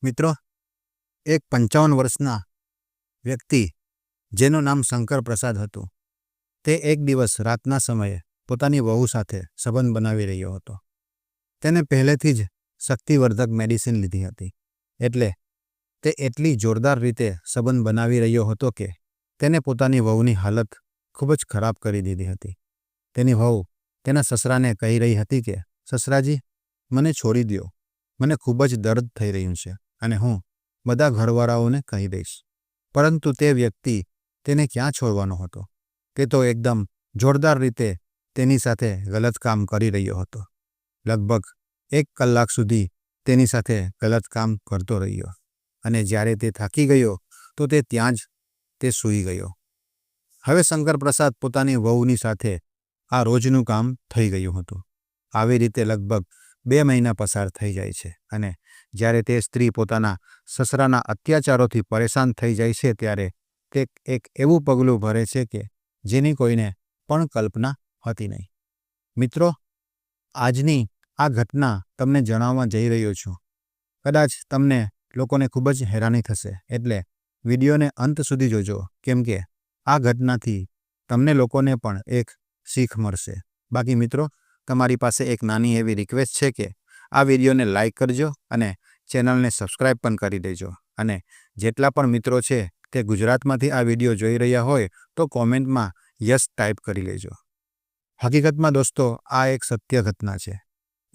મિત્રો, એક 55 વર્ષના વ્યક્તિ જેનું નામ શંકર પ્રસાદ હતું, તે એક દિવસ રાતના સમયે પોતાની વહુ સાથે સંબંધ બનાવી રહ્યો હતો. તેને પહેલેથી જ શક્તિવર્ધક મેડિસિન લીધી હતી, એટલે તે એટલી જોરદાર રીતે સંબંધ બનાવી રહ્યો હતો કે તેને પોતાની વહુની હાલત ખૂબ જ ખરાબ કરી દીધી હતી. તેની વહુ તેના સસરાને કહી રહી હતી કે, સસરાજી, મને છોડી દ્યો, મને ખૂબ જ દર્દ થઈ રહ્યું છે અને હું બધા ઘરવાળાઓને કહી દઈશ. પરંતુ તે વ્યક્તિ તેને ક્યાં છોડવાનો હતો? તે તો એકદમ જોરદાર રીતે તેની સાથે ગલત કામ કરી રહ્યો હતો. લગભગ 1 કલાક સુધી તેની સાથે ગલત કામ કરતો રહ્યો અને જ્યારે તે થાકી ગયો તો તે ત્યાં જ તે સૂઈ ગયો. હવે શંકર પ્રસાદ પોતાની વહુની સાથે આ રોજનું કામ થઈ ગયું હતું. આવી રીતે લગભગ 2 મહિના પસાર થઈ જાય છે અને જ્યારે તે સ્ત્રી પોતાના સસરાના અત્યાચારોથી પરેશાન થઈ જાય છે ત્યારે તે એક એવું પગલું ભરે છે કે જેની કોઈને પણ કલ્પના હતી નહીં. મિત્રો, આજની આ ઘટના તમને જણાવવા જઈ રહ્યો છું. કદાચ તમને લોકોને ખૂબ જ હેરાની થશે, એટલે વિડીયોને અંત સુધી જોજો, કેમ કે આ ઘટનાથી તમને લોકોને પણ એક શીખ મળશે. બાકી મિત્રો, તમારી પાસે એક નાની એવી રિક્વેસ્ટ છે કે આ વિડીયોને લાઈક કરજો અને ચેનલને સબસ્ક્રાઈબ પણ કરી દેજો. અને જેટલા પણ મિત્રો છે તે ગુજરાતમાંથી આ વિડીયો જોઈ રહ્યા હોય તો કોમેન્ટમાં યસ ટાઈપ કરી લેજો. હકીકતમાં દોસ્તો, આ એક સત્ય ઘટના છે.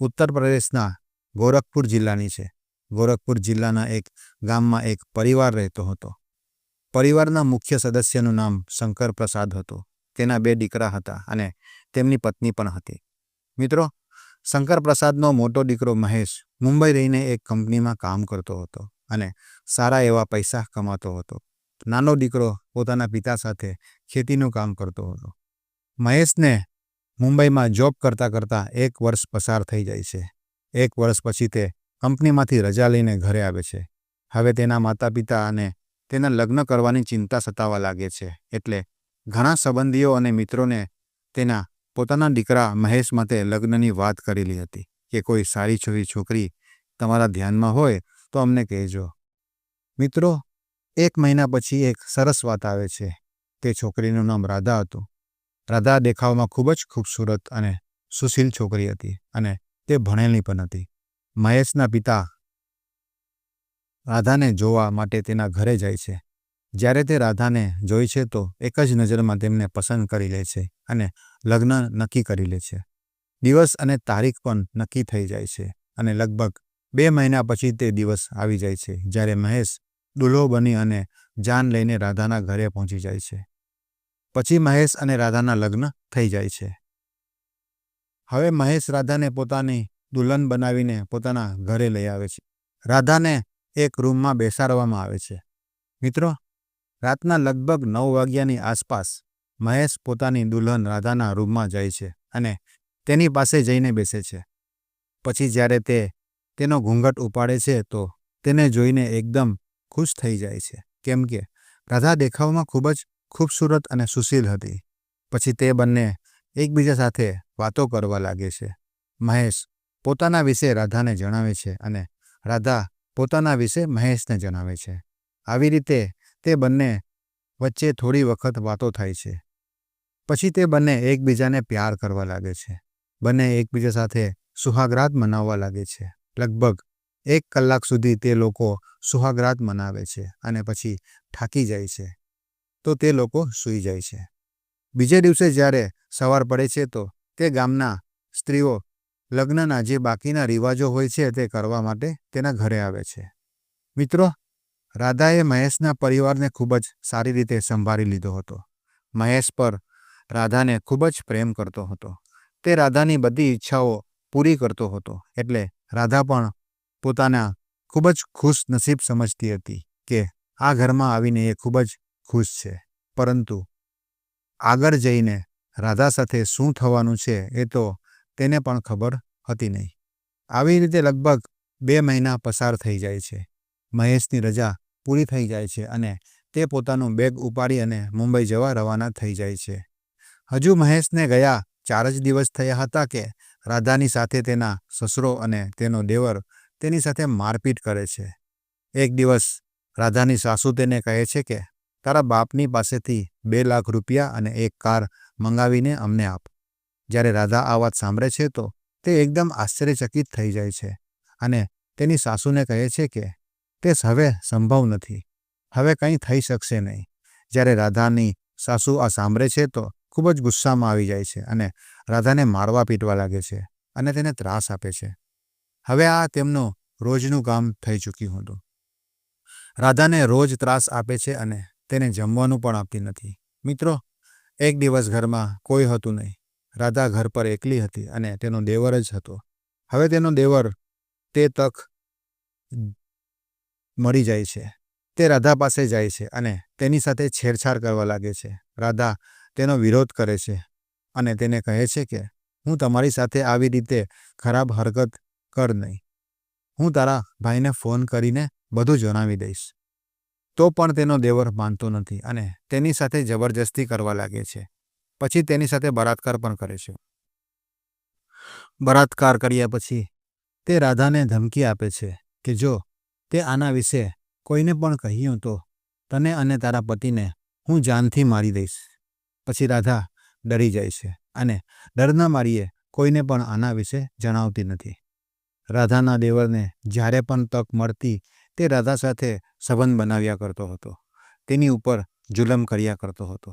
ઉત્તર પ્રદેશના ગોરખપુર જિલ્લાની છે. ગોરખપુર જિલ્લાના એક ગામમાં એક પરિવાર રહેતો હતો. પરિવારના મુખ્ય સદસ્યનું નામ શંકર પ્રસાદ હતું. તેના 2 દીકરા હતા અને તેમની પત્ની પણ હતી. મિત્રો, શંકર પ્રસાદનો મોટો દીકરો મહેશ મુંબઈ રહીને એક કંપનીમાં કામ કરતો હતો અને સારા એવા પૈસા કમાતો હતો. નાનો દીકરો પોતાના પિતા સાથે ખેતીનું કામ કરતો હતો. મહેશને મુંબઈમાં જોબ કરતાં કરતાં 1 વર્ષ પસાર થઈ જાય છે. 1 વર્ષ પછી તે કંપનીમાંથી રજા લઈને ઘરે આવે છે. હવે તેના માતા પિતા અને તેના લગ્ન કરવાની ચિંતા સતાવા લાગે છે. એટલે ઘણા સંબંધીઓ અને મિત્રોને તેના પોતાના દીકરા મહેશ માટે લગ્નની વાત કરેલી હતી કે કોઈ સારી છોકરી તમારા ધ્યાનમાં હોય તો અમને કહેજો. મિત્રો, 1 મહિના પછી એક સરસ વાત આવે છે. તે છોકરીનું નામ રાધા હતું. રાધા દેખાવમાં ખૂબ જ ખૂબસૂરત અને સુશીલ છોકરી હતી અને તે ભણેલી પણ હતી. મહેશના પિતા રાધાને જોવા માટે તેના ઘરે જાય છે. જ્યારે તે રાધાને જોઈ છે તો એક જ નજરમાં તેમને પસંદ કરી લે છે અને લગ્ન નક્કી કરી લે છે. દિવસ અને તારીખ પણ નક્કી થઈ જાય છે અને લગભગ 2 મહિના પછી તે દિવસ આવી જાય છે જ્યારે મહેશ દુલ્હો બની અને જાન લઈને રાધાના ઘરે પહોંચી જાય છે. પછી મહેશ અને રાધાના લગ્ન થઈ જાય છે. હવે મહેશ રાધાને પોતાની દુલ્હન બનાવીને પોતાના ઘરે લઈ આવે છે. રાધાને એક રૂમમાં બેસાડવામાં આવે છે. મિત્રો, રાતના લગભગ 9 વાગ્યાની આસપાસ મહેશ પોતાની દુલ્હન રાધાના રૂમમાં જાય છે અને તેની પાસે જઈને બેસે છે. પછી જ્યારે તે તેનો ઘૂંઘટ ઉપાડે છે તો તેને જોઈને એકદમ ખુશ થઈ જાય છે, કેમ કે રાધા દેખાવમાં ખૂબ જ ખૂબસૂરત અને સુશીલ હતી. પછી તે બંને એકબીજા સાથે વાતો કરવા લાગે છે. મહેશ પોતાના વિશે રાધાને જણાવે છે અને રાધા પોતાના વિશે મહેશને જણાવે છે. આવી રીતે તે બંને વચ્ચે થોડી વખત વાતો થાય છે. પછી તે બંને એકબીજાને પ્યાર કરવા લાગે છે. બંને એકબીજા સાથે સુહાગરાત મનાવવા લાગે છે. લગભગ 1 કલાક સુધી તે લોકો સુહાગરાત મનાવે છે અને પછી થાકી જાય છે તો તે લોકો સૂઈ જાય છે. બીજે દિવસે જ્યારે સવાર પડે છે તો તે ગામના સ્ત્રીઓ લગ્નના જે બાકીના રિવાજો હોય છે તે કરવા માટે તેના ઘરે આવે છે. મિત્રો, રાધાએ મહેશના પરિવારને ખૂબ જ સારી રીતે સંભાળી લીધો હતો. મહેશ પર રાધાને ખૂબ જ પ્રેમ કરતો હતો. તે રાધાની બધી ઈચ્છાઓ પૂરી કરતો હતો. એટલે રાધા પણ પોતાના ખૂબ જ ખુશ નસીબ સમજતી હતી કે આ ઘરમાં આવીને એ ખૂબ જ ખુશ છે. પરંતુ આગળ જઈને રાધા સાથે શું થવાનું છે એ તો તેને પણ ખબર હતી નહીં. આવી રીતે લગભગ 2 મહિના પસાર થઈ જાય છે. મહેશની રજા પૂરી થઈ જાય છે અને તે પોતાનું બેગ ઉપાડી અને મુંબઈ જવા રવાના થઈ જાય છે. હજુ મહેશને ગયા 4 જ દિવસ થયા હતા કે રાધાની સાથે તેના સસરો અને તેનો દેવર તેની સાથે મારપીટ કરે છે. એક દિવસ રાધાની સાસુ તેને કહે છે કે તારા બાપની પાસેથી 2 લાખ રૂપિયા અને એક કાર મંગાવીને અમને આપ. જ્યારે રાધા આ વાત સાંભળે છે તો તે એકદમ આશ્ચર્યચકિત થઈ જાય છે અને તેની સાસુને કહે છે કે તે હવે સંભવ નથી, હવે કંઈ થઈ શકશે નહીં. જ્યારે રાધાની સાસુ આ સાંભળે છે તો ખૂબ જ ગુસ્સામાં આવી જાય છે અને રાધાને મારવા પીટવા લાગે છે અને તેને ત્રાસ આપે છે. હવે આ તેમનું રોજનું કામ થઈ ચૂક્યું હતું. રાધાને રોજ ત્રાસ આપે છે અને તેને જમવાનું પણ આપતી નથી. મિત્રો, એક દિવસ ઘરમાં કોઈ હતું નહીં. રાધા ઘર પર એકલી હતી અને તેનો દેવર જ હતો. હવે તેનો દેવર તે તક મળી જાય છે. તે રાધા પાસે જાય છે અને તેની સાથે છેડછાડ કરવા લાગે છે. રાધા તેનો વિરોધ કરે છે અને તેને કહે છે કે હું તમારી સાથે આવી રીતે ખરાબ હરકત કર નહીં. હું તારા ભાઈને ફોન કરીને બધું જણાવી દઈશ. તો પણ તેનો દેવર માનતો નથી અને તેની સાથે જબરજસ્તી કરવા લાગે છે. પછી તેની સાથે બળાત્કાર પણ કરે છે. બળાત્કાર કર્યા પછી તે રાધાને ધમકી આપે છે કે જો તે આના વિશે કોઈને પણ કહ્યું તો તને અને તારા પતિને હું જાનથી મારી દઈશ. પછી રાધા ડરી જાય છે અને ડરના મારીએ કોઈને પણ આના વિશે જણાવતી નથી. રાધાના દેવરને જ્યારે પણ તક મળતી તે રાધા સાથે સંબંધ બનાવ્યા કરતો હતો. તેની ઉપર જુલમ કર્યા કરતો હતો.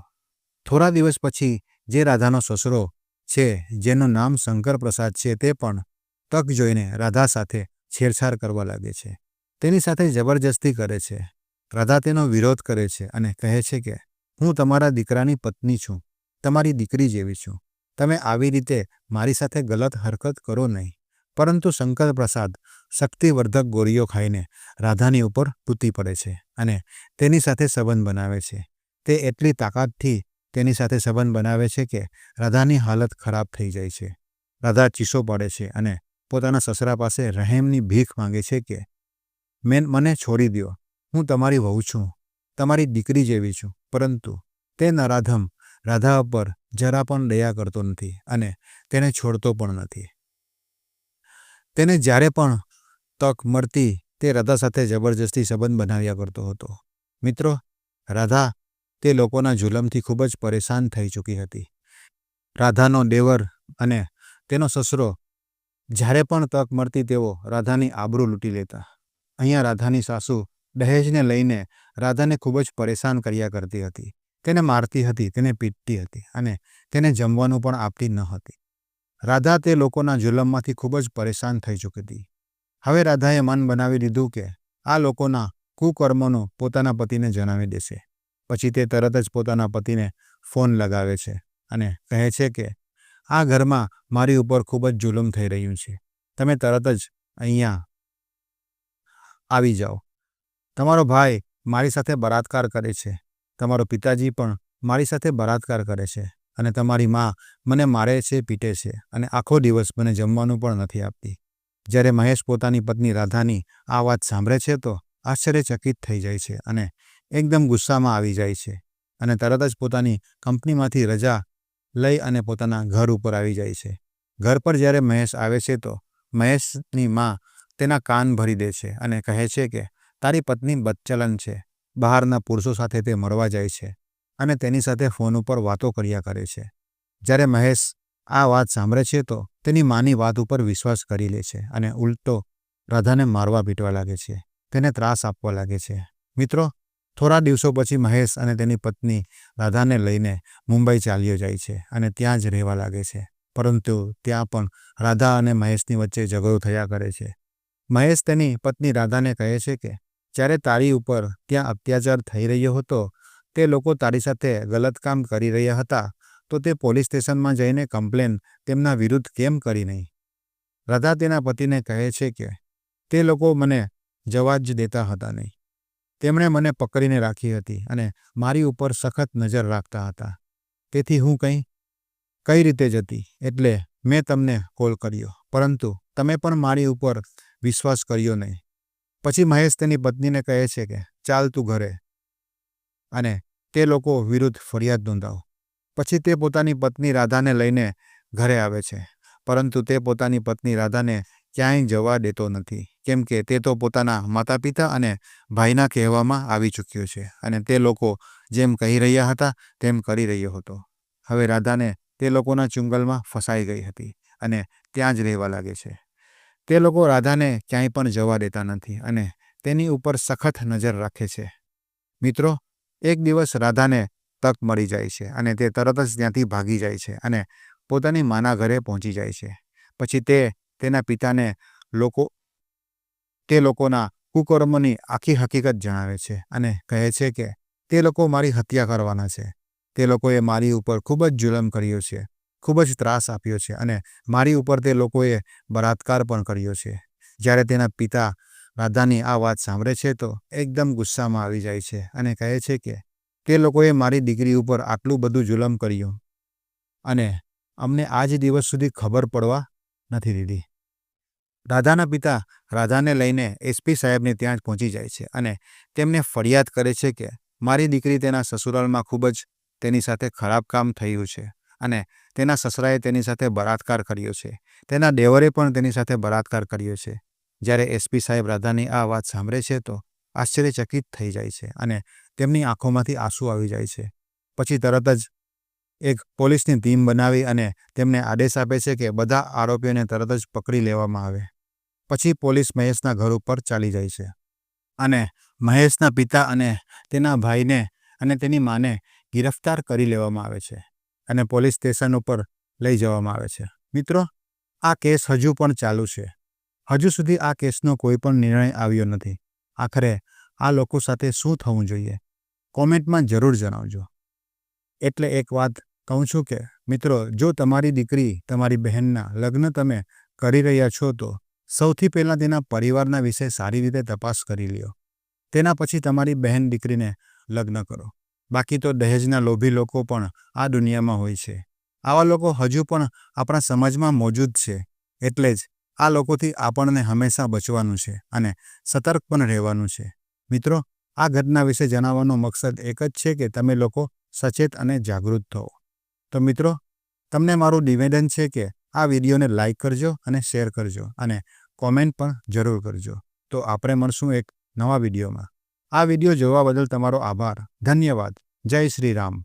થોડા દિવસ પછી જે રાધાનો સસરો છે, જેનું નામ શંકર પ્રસાદ છે, તે પણ તક જોઈને રાધા સાથે છેડછાડ કરવા લાગે છે. તેની સાથે જબરજસ્તી કરે છે. રાધા તેનો વિરોધ કરે છે અને કહે છે કે હું તમારા દીકરાની પત્ની છું, તમારી દીકરી જેવી છું. તમે આવી રીતે મારી સાથે ગલત હરકત કરો નહીં. પરંતુ શંકર પ્રસાદ શક્તિવર્ધક ગોળીઓ ખાઈને રાધાની ઉપર તૂટી પડે છે અને તેની સાથે સંબંધ બનાવે છે. તે એટલી તાકાતથી તેની સાથે સંબંધ બનાવે છે કે રાધાની હાલત ખરાબ થઈ જાય છે. રાધા ચીસો પાડે છે અને પોતાના સસરા પાસે રહેમની ભીખ માંગે છે કે મને છોડી દો, હું તમારી વહુ છું, તમારી દીકરી જેવી છું. પરંતુ તે નરાધમ રાધા પર જરા પણ દયા કરતો નથી અને તેને છોડતો પણ નથી. તેને જ્યારે પણ તક મળતી તે રાધા સાથે જબરજસ્તી સંબંધ બનાવ્યા કરતો હતો. મિત્રો, રાધા તે લોકોના જુલમથી ખૂબ જ પરેશાન થઈ ચૂકી હતી. રાધાનો દેવર અને તેનો સસરો જ્યારે પણ તક મળતી તેઓ રાધાની આબરૂ લૂંટી લેતા. અહીંયા રાધાની સાસુ દહેજને લઈને રાધાને ખૂબ જ પરેશાન કર્યા કરતી હતી. તેને મારતી હતી, તેને પીટતી હતી અને તેને જમવાનું પણ આપતી ન હતી. રાધા તે લોકોના જુલમમાંથી ખૂબ જ પરેશાન થઈ ચૂકી હતી. હવે રાધાએ મન બનાવી લીધું કે આ લોકોના કુકર્મોનો પોતાના પતિને જણાવી દેશે. પછી તે તરત જ પોતાના પતિને ફોન લગાવે છે અને કહે છે કે આ ઘરમાં મારી ઉપર ખૂબ જ જુલમ થઈ રહ્યું છે. તમે તરત જ અહીંયા આવી જાઓ. તમારો ભાઈ મારી સાથે બળાત્કાર કરે છે. તમારો પિતાજી પણ મારી સાથે બળાત્કાર કરે છે અને તમારી મા મને મારે છે, પીટે છે અને આખો દિવસ મને જમવાનું પણ નથી આપતી. જ્યારે મહેશ પોતાની પત્ની રાધાની આ વાત સાંભળે છે તો આશ્ચર્યચકિત થઈ જાય છે અને એકદમ ગુસ્સામાં આવી જાય છે અને તરત જ પોતાની કંપનીમાંથી રજા લઈ અને પોતાના ઘર ઉપર આવી જાય છે. ઘર પર જ્યારે મહેશ આવે છે તો મહેશની મા તેના કાન ભરી દે છે અને કહે છે કે તારી પત્ની બદચલન છે. બહારના પુરુષો સાથે તે મળવા જાય છે અને તેની સાથે ફોન ઉપર વાતો કર્યા કરે છે. જ્યારે મહેશ આ વાત સાંભળે છે તો તેની માની વાત ઉપર વિશ્વાસ કરી લે છે અને ઉલટો રાધાને મારવા પીટવા લાગે છે, તેને ત્રાસ આપવા લાગે છે. મિત્રો, થોડા દિવસો પછી મહેશ અને તેની પત્ની રાધાને લઈને મુંબઈ ચાલ્યો જાય છે અને ત્યાં જ રહેવા લાગે છે. પરંતુ ત્યાં પણ રાધા અને મહેશની વચ્ચે ઝઘડો થયા કરે છે. મહેશ તેની પત્ની રાધાને કહે છે કે જ્યારે તારી ઉપર ત્યાં અત્યાચાર થઈ રહ્યો હતો, તે લોકો તારી સાથે ગલત કામ કરી રહ્યા હતા, તો તે પોલીસ સ્ટેશનમાં જઈને કમ્પ્લેન તેમના વિરુદ્ધ કેમ કરી નહીં? રાધા તેના પતિને કહે છે કે તે લોકો મને જવા જ દેતા હતા નહીં. તેમણે મને પકડીને રાખી હતી અને મારી ઉપર સખત નજર રાખતા હતા. તેથી હું કઈ રીતે જતી, એટલે મેં તમને કોલ કર્યો, પરંતુ તમે પણ મારી ઉપર વિશ્વાસ કર્યો નહીં. પછી મહેશ તેની પત્નીને કહે છે કે ચાલ તું ઘરે અને તે લોકો વિરુદ્ધ ફરિયાદ નોંધાવ. પછી તે પોતાની પત્ની રાધાને લઈને ઘરે આવે છે, પરંતુ તે પોતાની પત્ની રાધાને ક્યાંય જવા દેતો નથી, કેમ કે તે તો પોતાના માતા પિતા અને ભાઈના કહેવામાં આવી ચૂક્યો છે અને તે લોકો જેમ કહી રહ્યા હતા તેમ કરી રહ્યો હતો. હવે રાધાને તે લોકોના ચુંગલમાં ફસાઈ ગઈ હતી અને ત્યાં જ રહેવા લાગે છે. તે લોકો રાધાને ક્યાંય પણ જવા દેતા નથી અને તેની ઉપર સખત નજર રાખે છે. મિત્રો, એક દિવસ રાધાને તક મળી જાય છે અને તે તરત જ ત્યાંથી ભાગી જાય છે અને પોતાની માના ઘરે પહોંચી જાય છે. પછી તે તેના પિતાને તે લોકોના કુકર્મની આખી હકીકત જણાવે છે અને કહે છે કે તે લોકો મારી હત્યા કરવાના છે. તે લોકોએ મારી ઉપર ખૂબ જ જુલમ કર્યો છે, ખૂબ જ ત્રાસ આપ્યો છે અને મારી ઉપર તે લોકોએ બળાત્કાર પણ કર્યો છે. જ્યારે તેના પિતા રાધાની આ વાત સાંભળે છે તો એકદમ ગુસ્સામાં આવી જાય છે અને કહે છે કે તે લોકોએ મારી દીકરી ઉપર આટલું બધું જુલમ કર્યું અને અમને આજ દિવસ સુધી ખબર પડવા નથી દીધી. રાધાના પિતા રાધાને લઈને એસપી સાહેબને ત્યાં જ પહોંચી જાય છે અને તેમને ફરિયાદ કરે છે કે મારી દીકરી તેના સસુરાલમાં ખૂબ જ તેની સાથે ખરાબ કામ થયું છે અને તેના સસરાએ તેની સાથે બળાત્કાર કર્યો છે. તેના દેવરે પણ તેની સાથે બળાત્કાર કર્યો છે. જ્યારે એસપી સાહેબ રાધાની આ વાત સાંભળે છે તો આશ્ચર્યચકિત થઈ જાય છે અને તેમની આંખોમાંથી આંસુ આવી જાય છે. પછી તરત જ એક પોલીસની ટીમ બનાવી અને તેમને આદેશ આપે છે કે બધા આરોપીઓને તરત જ પકડી લેવામાં આવે. પછી પોલીસ મહેશના ઘર ઉપર ચાલી જાય છે અને મહેશના પિતા અને તેના ભાઈને અને તેની માને ગિરફ્તાર કરી લેવામાં આવે છે અને પોલીસ સ્ટેશન ઉપર લઈ જવામાં આવે છે. મિત્રો, આ કેસ હજુ પણ ચાલુ છે. હજુ સુધી આ કેસનો કોઈ પણ નિર્ણય આવ્યો નથી. આખરે આ લોકો સાથે શું થવું જોઈએ? કોમેન્ટમાં જરૂર જણાવજો. એટલે એક વાત કહું છું કે મિત્રો, જો તમારી દીકરી, તમારી બહેનના લગ્ન તમે કરી રહ્યા છો તો સૌથી પહેલાં તેના પરિવારના વિશે સારી રીતે તપાસ કરી લ્યો. તેના પછી તમારી બહેન દીકરીને લગ્ન કરો. બાકી તો દહેજના લોભી લોકો પણ આ દુનિયામાં હોય છે. આવા લોકો હજુ પણ આપણા સમાજમાં મોજૂદ છે. એટલે જ આ લોકોથી આપણને હંમેશા બચવાનું છે અને સતર્ક પણ રહેવાનું છે. મિત્રો, આ ઘટના વિશે જણાવવાનો મકસદ એક જ છે કે તમે લોકો સચેત અને જાગૃત થો. તો મિત્રો, તમને મારું નિવેદન છે કે આ વિડીયોને લાઈક કરજો અને શેર કરજો અને કોમેન્ટ પણ જરૂર કરજો. તો આપણે મળશું એક નવા વિડીયોમાં. આ વિડીયો જોવા બદલ તમારો આભાર. ધન્યવાદ. જય શ્રી રામ.